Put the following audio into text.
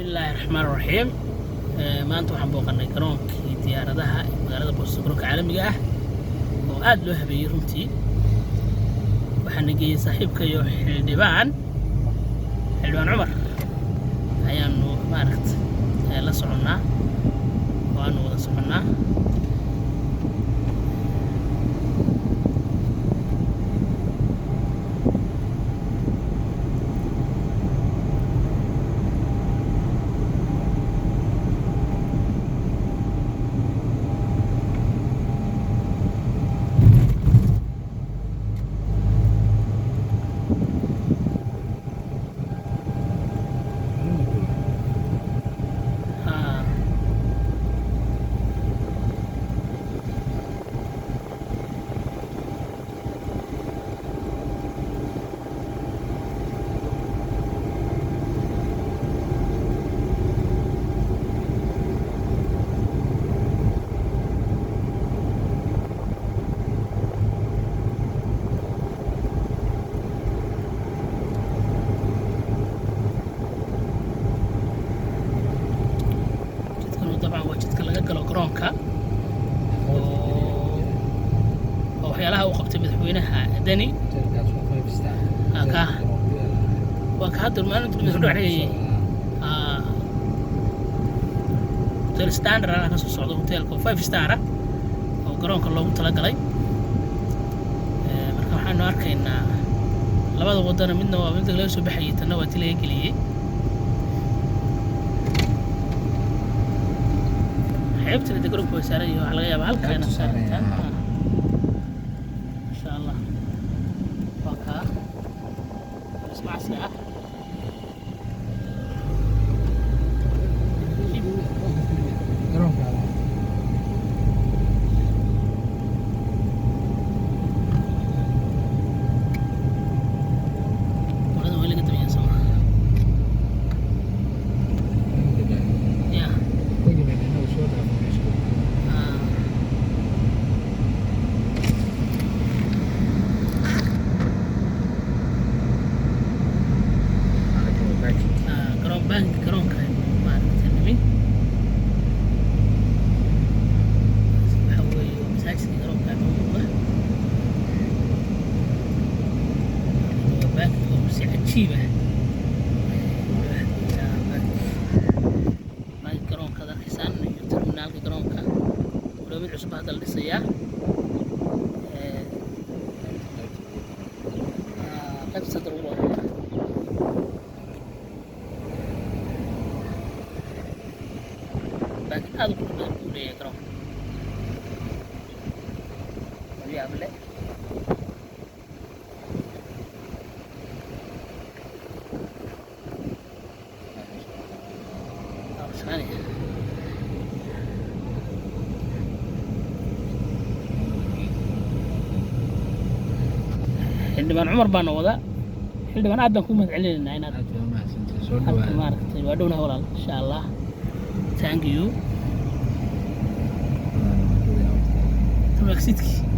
bismillaahi raxmaani raxiim. maanta waxaan booqannay garoonkii diyaaradaha ee magaalada Boosaaso garoonka caalamiga ah oo aad loo habeeyey runtii. waxaana geeyey saaxiibkayo xildhibaan Cumar ayaanu la soconnaa oo aanu wada soconnaa. طبعا وجدك laga galo garoonka oo waxyaalaha uu qabtay madaxweynaha Dani waa ka hadda maalinta madaxweynaha hotel standard ka soo socdo hotelka 5 star oo garoonka loogu talagalay. marka waxaanu arkaynaa labada wadana midna waa mid laga soo baxay tan waa tii laga geliyay. عيبت اللي تقولك بوسارية على غياب هلك أنا سارتها إن شاء الله وكا اسمع ساعة garoonka maaragtay waxa weeye masaajidka garoonka muuqda waa baanka oo si cajiib ah garoonka darkiisaan iyo terminaalka garoonka walo mid cusub hadda la dhisayaa. qaybta sadar ugu لكن هذا كله مسؤولية كرام ويعمل ثانية حلبان عمر بانو وذا حلبان عاد بنكون متعلين هنا حتى ما ركت ودونا ولا إن شاء الله. Thank you. Terima kasih.